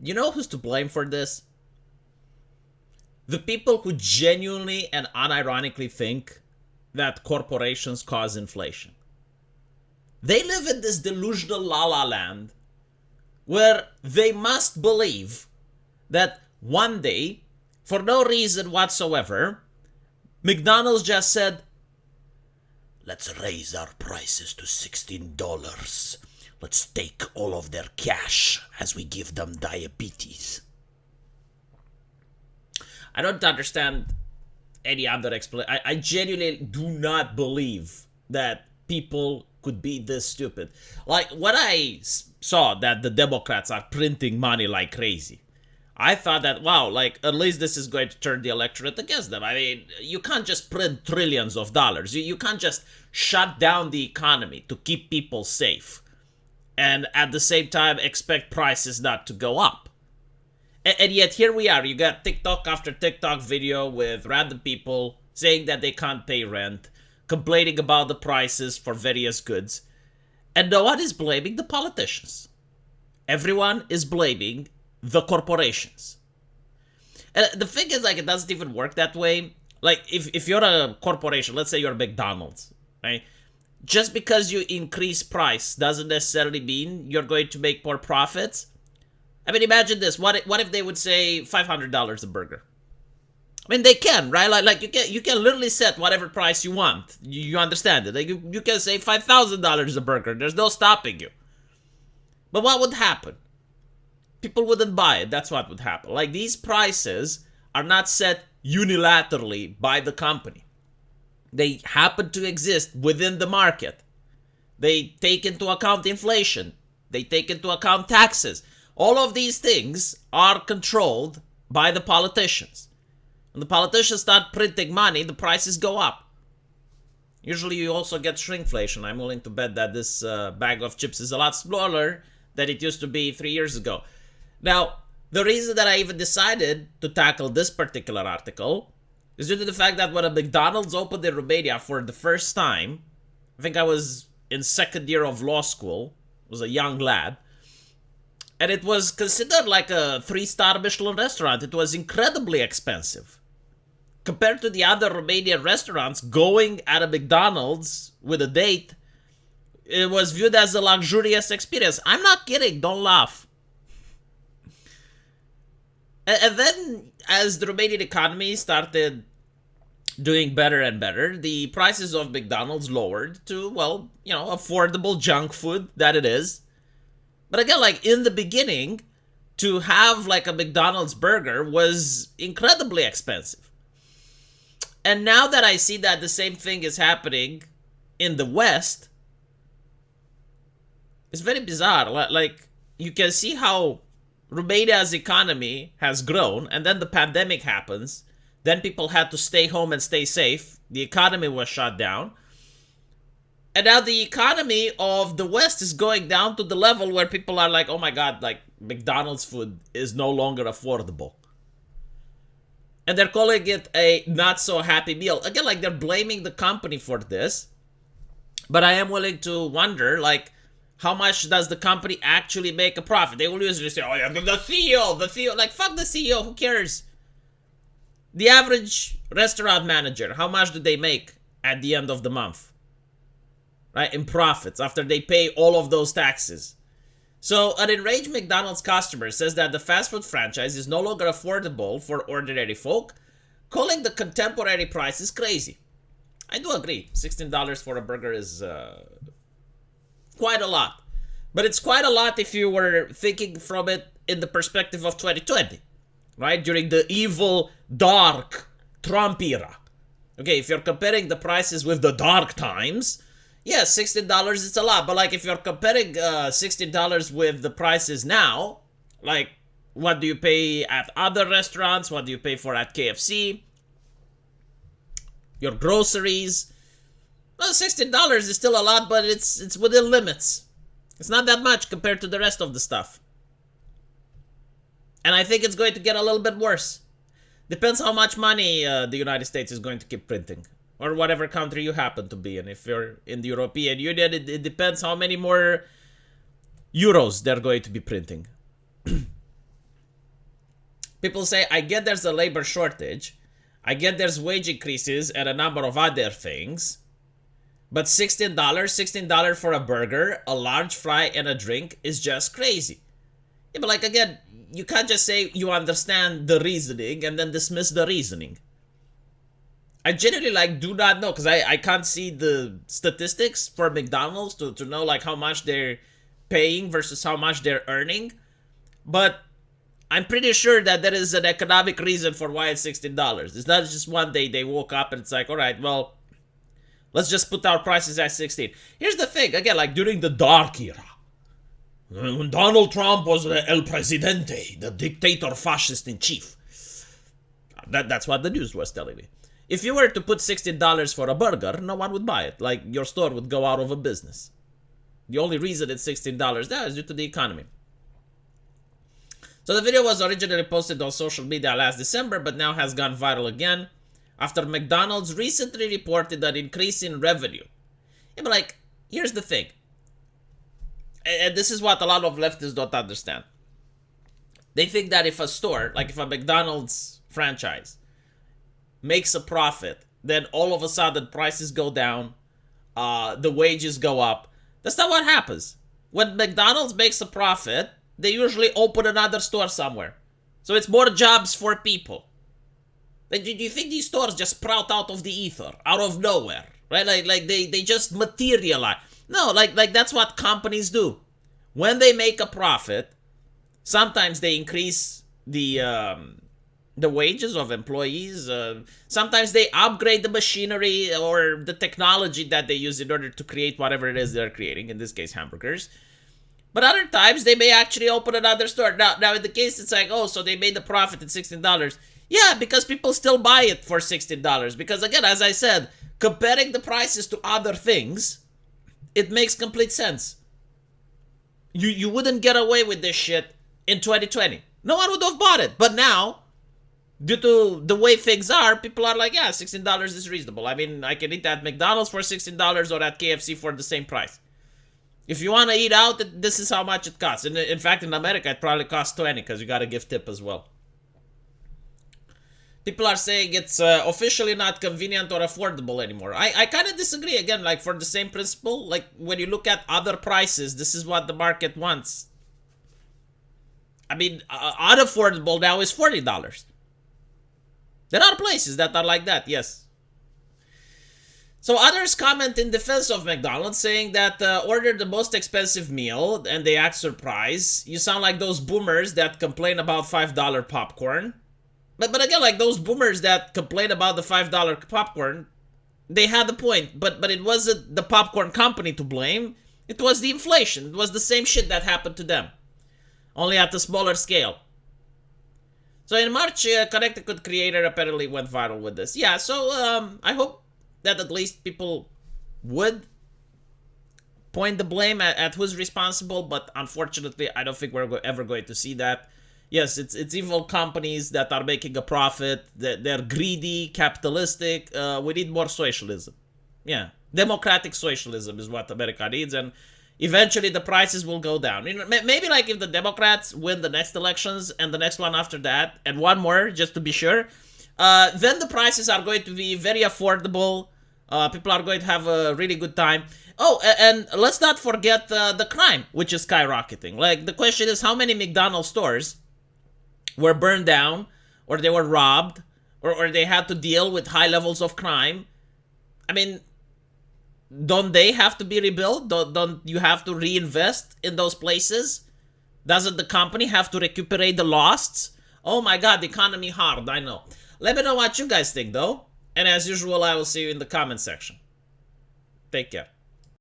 You know who's to blame for this? The people who genuinely and unironically think that corporations cause inflation. They live in this delusional la la land where they must believe that one day, for no reason whatsoever, McDonald's just said, let's raise our prices to $16. Let's take all of their cash as we give them diabetes. I don't understand any other explanation. I genuinely do not believe that people could be this stupid. Like, when I saw that the Democrats are printing money like crazy, I thought that, wow, like, at least this is going to turn the electorate against them. I mean, you can't just print trillions of dollars. You can't just shut down the economy to keep people safe and at the same time expect prices not to go up. And yet here we are. You got TikTok after TikTok video with random people saying that they can't pay rent, complaining about the prices for various goods, and no one is blaming the politicians. Everyone is blaming the corporations. And the thing is, like, it doesn't even work that way. Like, if you're a corporation, let's say you're McDonald's, right? Just because you increase price doesn't necessarily mean you're going to make more profits. I mean, imagine this. What if they would say $500 a burger? I mean, they can, right? Like you can literally set whatever price you want. You understand it? Like you can say $5,000 a burger. There's no stopping you. But what would happen? People wouldn't buy it. That's what would happen. Like, these prices are not set unilaterally by the company. They happen to exist within the market. They take into account inflation. They take into account taxes. All of these things are controlled by the politicians. When the politicians start printing money, the prices go up. Usually you also get shrinkflation. I'm willing to bet that this bag of chips is a lot smaller than it used to be 3 years ago. Now, the reason that I even decided to tackle this particular article is due to the fact that when a McDonald's opened in Romania for the first time, I think I was in second year of law school, was a young lad, and it was considered like a 3-star Michelin restaurant. It was incredibly expensive. Compared to the other Romanian restaurants, going at a McDonald's with a date, it was viewed as a luxurious experience. I'm not kidding, don't laugh. And then, as the Romanian economy started doing better and better, the prices of McDonald's lowered to, well, affordable junk food that it is. But again, like, in the beginning, to have like a McDonald's burger was incredibly expensive. And now that I see that the same thing is happening in the West, it's very bizarre. Like, you can see how Romania's economy has grown, and then the pandemic happens. Then people had to stay home and stay safe. The economy was shut down. And now the economy of the West is going down to the level where people are like, oh my God, like, McDonald's food is no longer affordable. And they're calling it a not so happy meal. Again, like, they're blaming the company for this. But I am willing to wonder, like, how much does the company actually make a profit? They will usually say, oh yeah, the CEO. Like, fuck the CEO, who cares? The average restaurant manager, how much do they make at the end of the month? Right, in profits, after they pay all of those taxes. So, an enraged McDonald's customer says that the fast food franchise is no longer affordable for ordinary folk, calling the contemporary prices crazy. I do agree, $16 for a burger is quite a lot. But it's quite a lot if you were thinking from it in the perspective of 2020, right? During the evil, dark Trump era. Okay, if you're comparing the prices with the dark times, yeah, $16 is a lot. But like, if you're comparing $16 with the prices now, like, what do you pay at other restaurants? What do you pay for at KFC? Your groceries. Well, $16 is still a lot, but it's within limits. It's not that much compared to the rest of the stuff. And I think it's going to get a little bit worse. Depends how much money the United States is going to keep printing. Or whatever country you happen to be in. If you're in the European Union, it depends how many more euros they're going to be printing. People say, I get there's a labor shortage. I get there's wage increases and a number of other things. But $16 for a burger, a large fry, and a drink is just crazy. Yeah, but like, again, you can't just say you understand the reasoning and then dismiss the reasoning. I genuinely like do not know, because I can't see the statistics for McDonald's to know like how much they're paying versus how much they're earning. But I'm pretty sure that there is an economic reason for why it's $16. It's not just one day they woke up and it's like, all right, well, let's just put our prices at 16. Here's the thing, again, like during the dark era, when Donald Trump was the El Presidente, the dictator fascist in chief. That's what the news was telling me. If you were to put $16 for a burger, no one would buy it. Like, your store would go out of a business. The only reason it's $16 now is due to the economy. So the video was originally posted on social media last December, but now has gone viral again after McDonald's recently reported an increase in revenue. Yeah, but like, here's the thing. And this is what a lot of leftists don't understand. They think that if a store, like if a McDonald's franchise, makes a profit, then all of a sudden prices go down, the wages go up. That's not what happens. When McDonald's makes a profit, they usually open another store somewhere. So it's more jobs for people. Do you think these stores just sprout out of the ether, out of nowhere, right? Like they just materialize. No, like that's what companies do. When they make a profit, sometimes they increase the wages of employees. Sometimes they upgrade the machinery or the technology that they use in order to create whatever it is they're creating, in this case hamburgers. But other times they may actually open another store. Now in the case it's like, oh, so they made the profit at $16. Yeah, because people still buy it for $16. Because again, as I said, comparing the prices to other things, it makes complete sense. You wouldn't get away with this shit in 2020. No one would have bought it. But now, due to the way things are, people are like, yeah, $16 is reasonable. I mean, I can eat at McDonald's for $16 or at KFC for the same price. If you want to eat out, this is how much it costs. And in fact, in America, it probably costs $20 because you got to give tip as well. People are saying it's officially not convenient or affordable anymore. I kind of disagree. Again, like for the same principle, like when you look at other prices, this is what the market wants. I mean, unaffordable now is $40. There are places that are like that, yes. So others comment in defense of McDonald's, saying that order the most expensive meal and they act surprised. You sound like those boomers that complain about $5 popcorn. But again, like those boomers that complain about the $5 popcorn, they had the point. But it wasn't the popcorn company to blame. It was the inflation. It was the same shit that happened to them, only at a smaller scale. So in March, Connecticut creator apparently went viral with this. Yeah, so I hope that at least people would point the blame at who's responsible, but unfortunately, I don't think we're ever going to see that. Yes, it's evil companies that are making a profit. They're greedy, capitalistic. We need more socialism. Yeah, democratic socialism is what America needs, and eventually the prices will go down. You know, maybe like if the Democrats win the next elections and the next one after that, and one more just to be sure, then the prices are going to be very affordable. People are going to have a really good time. Oh, and let's not forget the crime, which is skyrocketing. Like, the question is, how many McDonald's stores were burned down, or they were robbed, or they had to deal with high levels of crime? I mean, don't they have to be rebuilt? Don't you have to reinvest in those places? Doesn't the company have to recuperate the losts? Oh my god, the economy hard, I know. Let me know what you guys think though. And as usual, I will see you in the comment section. Take care.